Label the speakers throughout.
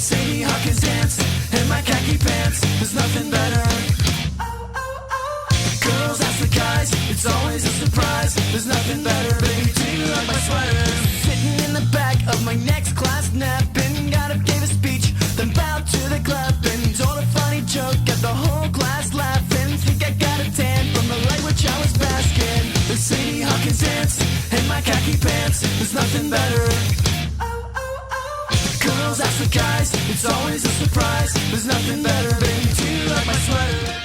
Speaker 1: Sadie Hawkins dance in my khaki pants. There's nothing better. Girls ask the guys, it's always a surprise. There's nothing better. Baby, do you like my sweater? Sitting in the back of my next class napping. Got up, gave a speech, then bowed to the club and told a funny joke. Got the whole class laughing. Think I got a tan from the light which I was basking. The Sadie Hawkins dance in my khaki pants. There's nothing better. Girls ask the guys, it's always a surprise. There's nothing better. Baby, do you like my sweater?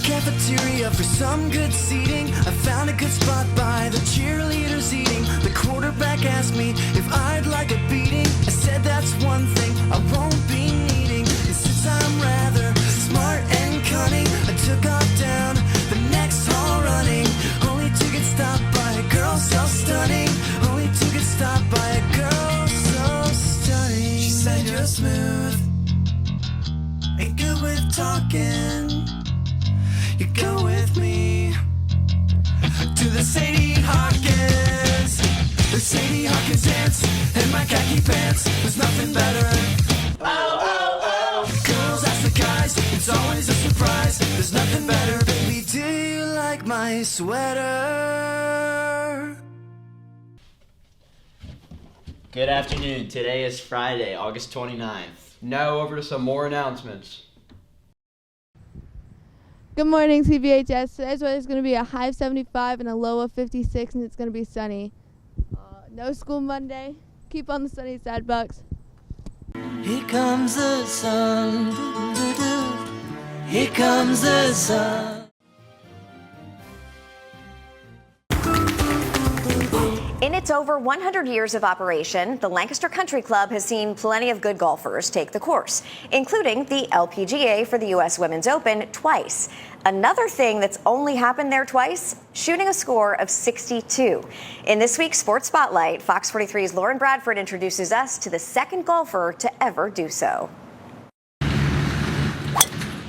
Speaker 1: Cafeteria for some good seating. I found a good spot by the cheerleaders eating. The quarterback asked me if I'd like a beating. I said that's one thing I won't be needing. And since I'm rather smart and cunning, I took off down the next hall running, only to get stopped by a girl so stunning. Only to get stopped by a girl so stunning. She said you're smooth, ain't good with talking. You go with me to the Sadie Hawkins. The Sadie Hawkins dance in my khaki pants. There's nothing better. Oh, oh, oh. Girls ask the guys, it's always a surprise. There's nothing better. Baby, do you like my sweater?
Speaker 2: Good afternoon. Today is Friday, August 29th.
Speaker 3: Now over to some more announcements.
Speaker 4: Good morning, CBHS. Today's weather is going to be a high of 75 and a low of 56, and it's going to be sunny. No school Monday. Keep on the sunny side, Bucks.
Speaker 1: Here comes the sun. Doo-doo-doo. Here comes the sun.
Speaker 5: In its over 100 years of operation, the Lancaster Country Club has seen plenty of good golfers take the course, including the LPGA for the U.S. Women's Open twice. Another thing that's only happened there twice, shooting a score of 62. In this week's Sports Spotlight, Fox 43's Lauren Bradford introduces us to the second golfer to ever do so.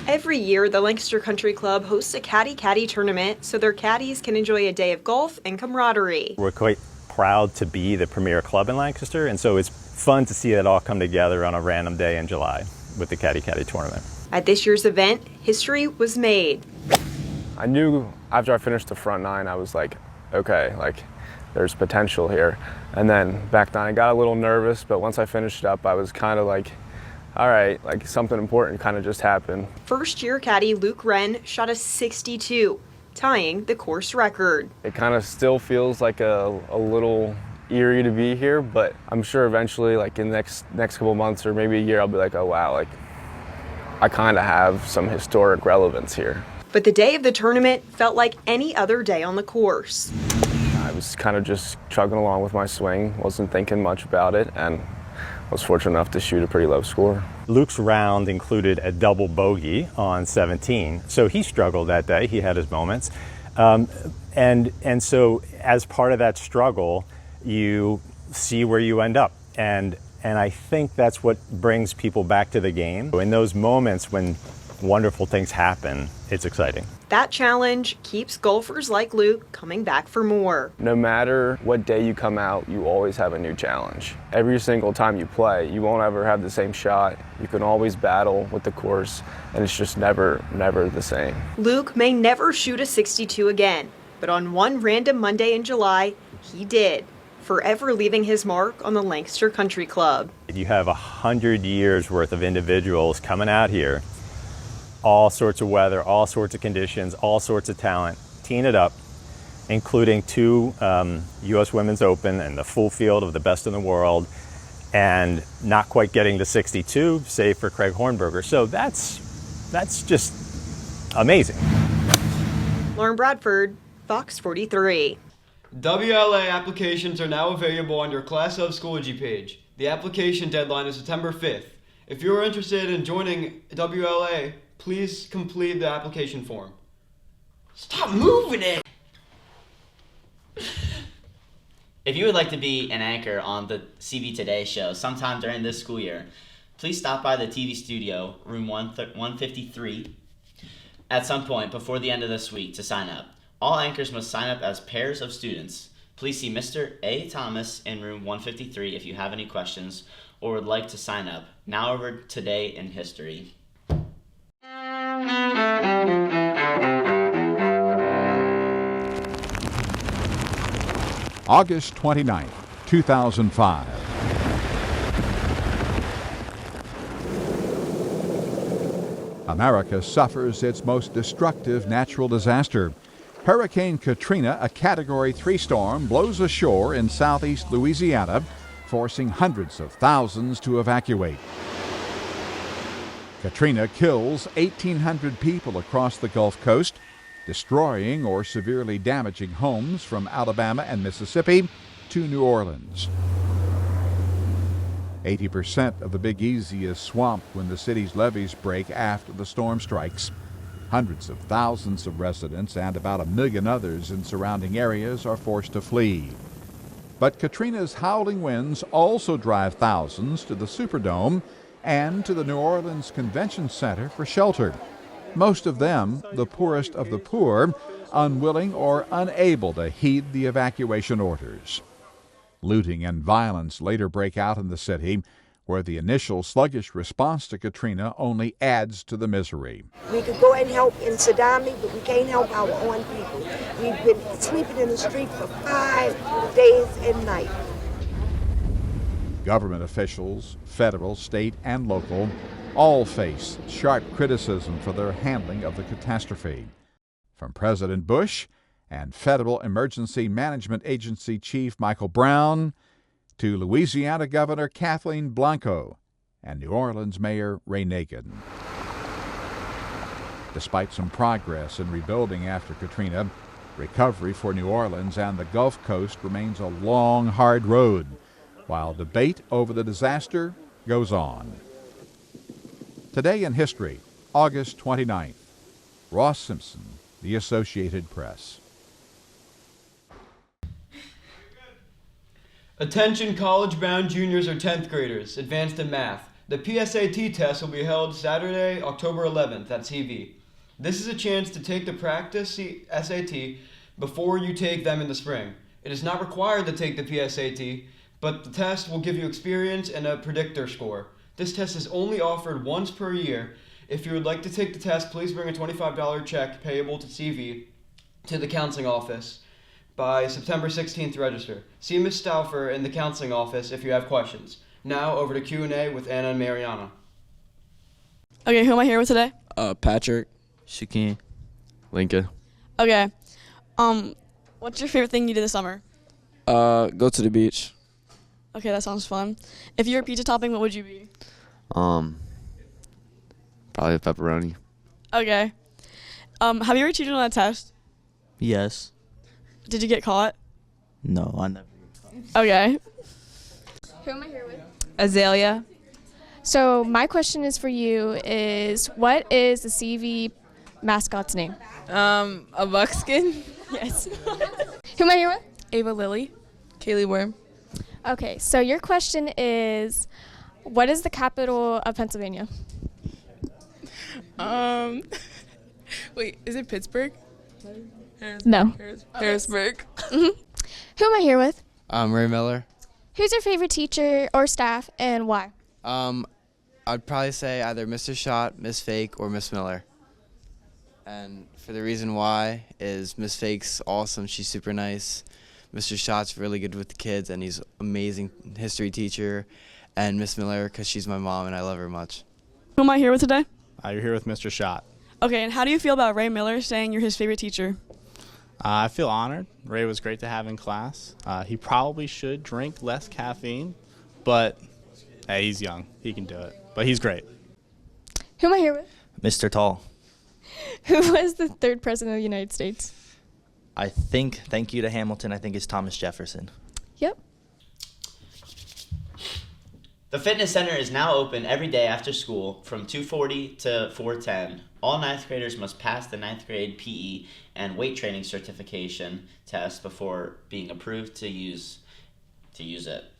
Speaker 6: Every year, the Lancaster Country Club hosts a caddy tournament so their caddies can enjoy a day of golf and camaraderie.
Speaker 7: We're quite proud to be the premier club in Lancaster, and so it's fun to see it all come together on a random day in July with the caddy tournament.
Speaker 6: At this year's event, history was made.
Speaker 8: I knew after I finished the front nine, I was like, okay, like there's potential here. And then back nine, I got a little nervous, but once I finished it up, I was kind of like, all right, like something important kind of just happened.
Speaker 6: First year caddy Luke Wren shot a 62, tying the course record.
Speaker 8: It kind of still feels like a little eerie to be here, but I'm sure eventually, like in the next couple months or maybe a year, I'll be like, oh wow, like I kind of have some historic relevance here.
Speaker 6: But the day of the tournament felt like any other day on the course.
Speaker 8: I was kind of just chugging along with my swing, wasn't thinking much about it, and was fortunate enough to shoot a pretty low score.
Speaker 7: Luke's round included a double bogey on 17, so he struggled that day. He had his moments. And so as part of that struggle, you see where you end up. And I think that's what brings people back to the game. In those moments when wonderful things happen, it's exciting.
Speaker 6: That challenge keeps golfers like Luke coming back for more.
Speaker 8: No matter what day you come out, you always have a new challenge. Every single time you play, you won't ever have the same shot. You can always battle with the course, and it's just never the same.
Speaker 6: Luke may never shoot a 62 again, but on one random Monday in July, he did, forever leaving his mark on the Lancaster Country Club.
Speaker 7: You have 100 years worth of individuals coming out here, all sorts of weather, all sorts of conditions, all sorts of talent, teeing it up, including two U.S. Women's Open and the full field of the best in the world, and not quite getting to 62, save for Craig Hornberger. So that's just amazing.
Speaker 6: Lauren Bradford, Fox 43.
Speaker 3: WLA applications are now available on your Class of Schoology page. The application deadline is September 5th. If you are interested in joining WLA, please complete the application form.
Speaker 2: Stop moving it! If you would like to be an anchor on the CB Today show sometime during this school year, please stop by the TV studio, room 153, at some point before the end of this week to sign up. All anchors must sign up as pairs of students. Please see Mr. A. Thomas in room 153 if you have any questions or would like to sign up. Now over Today in History.
Speaker 9: August 29th, 2005. America suffers its most destructive natural disaster. Hurricane Katrina, a Category 3 storm, blows ashore in southeast Louisiana, forcing hundreds of thousands to evacuate. Katrina kills 1,800 people across the Gulf Coast, destroying or severely damaging homes from Alabama and Mississippi to New Orleans. 80% of the Big Easy is swamped when the city's levees break after the storm strikes. Hundreds of thousands of residents and about 1 million others in surrounding areas are forced to flee. But Katrina's howling winds also drive thousands to the Superdome and to the New Orleans Convention Center for shelter. Most of them, the poorest of the poor, unwilling or unable to heed the evacuation orders. Looting and violence later break out in the city, where the initial sluggish response to Katrina only adds to the misery.
Speaker 10: We could go and help in Sadami, but we can't help our own people. We've been sleeping in the street for 5 days and nights.
Speaker 9: Government officials, federal, state, and local, all face sharp criticism for their handling of the catastrophe. From President Bush and Federal Emergency Management Agency Chief Michael Brown to Louisiana Governor Kathleen Blanco and New Orleans Mayor Ray Nagin. Despite some progress in rebuilding after Katrina, recovery for New Orleans and the Gulf Coast remains a long, hard road, while debate over the disaster goes on. Today in History, August 29th. Ross Simpson, The Associated Press.
Speaker 3: Attention college-bound juniors or 10th graders, advanced in math. The PSAT test will be held Saturday, October 11th at CV. This is a chance to take the practice SAT before you take them in the spring. It is not required to take the PSAT, but the test will give you experience and a predictor score. This test is only offered once per year. If you would like to take the test, please bring a $25 check payable to CV to the counseling office by September 16th to register. See Ms. Stauffer in the counseling office if you have questions. Now over to Q&A with Anna and Mariana.
Speaker 11: Okay, who am I here with today?
Speaker 12: Patrick, Shaquin, Lincoln.
Speaker 11: Okay. What's your favorite thing you did this summer?
Speaker 12: Go to the beach.
Speaker 11: Okay, that sounds fun. If you were a pizza topping, what would you be?
Speaker 12: Probably a pepperoni.
Speaker 11: Okay. Have you ever cheated on a test?
Speaker 13: Yes.
Speaker 11: Did you get caught?
Speaker 13: No, I never get caught.
Speaker 11: Okay.
Speaker 14: Who am I here with?
Speaker 15: Azalea.
Speaker 14: So my question is for you is, what is the CV mascot's name?
Speaker 15: A buckskin.
Speaker 14: Yes. Who am I here with?
Speaker 15: Ava Lilly. Kaylee Worm.
Speaker 14: Okay, so your question is, what is the capital of Pennsylvania?
Speaker 15: Wait, is it Pittsburgh?
Speaker 14: No.
Speaker 15: Harrisburg.
Speaker 14: Mm-hmm. Who am I here with?
Speaker 16: Ray Miller.
Speaker 14: Who's your favorite teacher or staff and why?
Speaker 16: I'd probably say either Mr. Schott, Miss Fake, or Miss Miller. And for the reason why is Miss Fake's awesome. She's super nice. Mr. Schott's really good with the kids, and he's amazing history teacher. And Miss Miller, because she's my mom, and I love her much.
Speaker 11: Who am I here with today?
Speaker 17: You're here with Mr. Schott.
Speaker 11: Okay, and how do you feel about Ray Miller saying you're his favorite teacher?
Speaker 17: I feel honored. Ray was great to have in class. He probably should drink less caffeine, but hey, he's young. He can do it. But he's great.
Speaker 14: Who am I here with?
Speaker 13: Mr. Tall.
Speaker 14: Who was the third president of the United States?
Speaker 13: I think, thank you to Hamilton, I think it's Thomas Jefferson.
Speaker 14: Yep.
Speaker 2: The fitness center is now open every day after school from 2:40 to 4:10. All 9th graders must pass the 9th grade PE and weight training certification test before being approved to use it.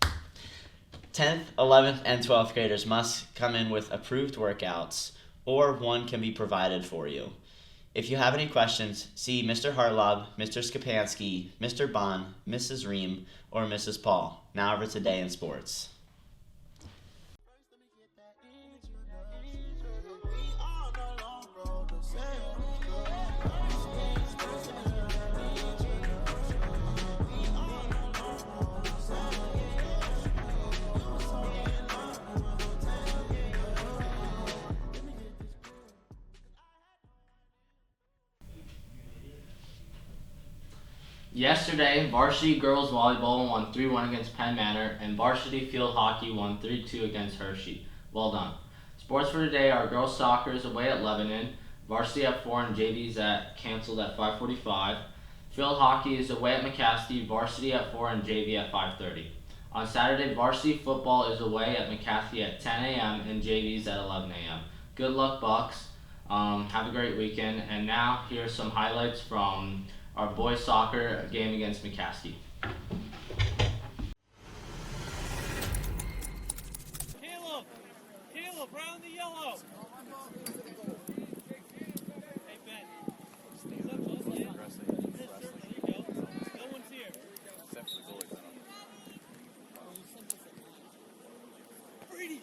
Speaker 2: 10th, 11th, and 12th graders must come in with approved workouts, or one can be provided for you. If you have any questions, see Mr. Hartlob, Mr. Skapansky, Mr. Bond, Mrs. Ream, or Mrs. Paul. Now over to Today in Sports.
Speaker 18: Yesterday, varsity girls volleyball won 3-1 against Penn Manor, and varsity field hockey won 3-2 against Hershey. Well done. Sports for today are girls soccer is away at Lebanon, varsity at 4 and JV's canceled at 5:45. Field hockey is away at McCaskey, varsity at 4 and JV at 5:30. On Saturday, varsity football is away at McCaskey at 10 a.m. and JV's at 11 a.m. Good luck, Bucks. Have a great weekend. And now, here's some highlights from our boys soccer game against McCaskey.
Speaker 19: Caleb, round the yellow. Hey, Ben. Stand up, close line. There you go. No one's here. Except for the goalie. Brady.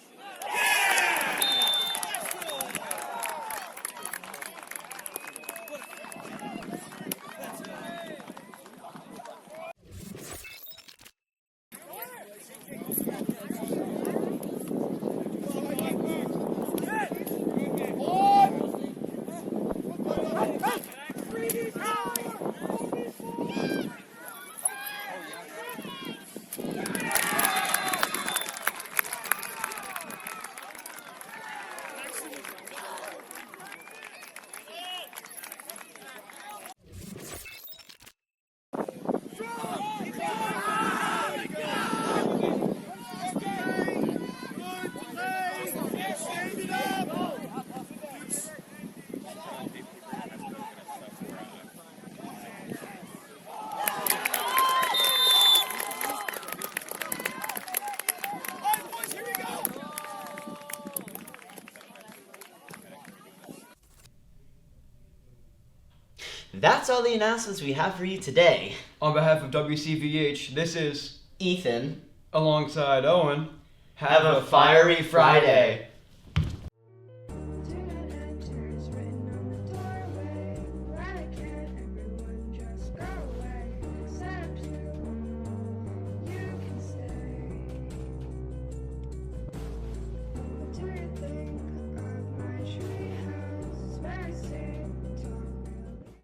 Speaker 2: That's all the announcements we have for you today.
Speaker 3: On behalf of WCVH, this is
Speaker 2: Ethan.
Speaker 3: Alongside Owen.
Speaker 2: Have a fiery Friday.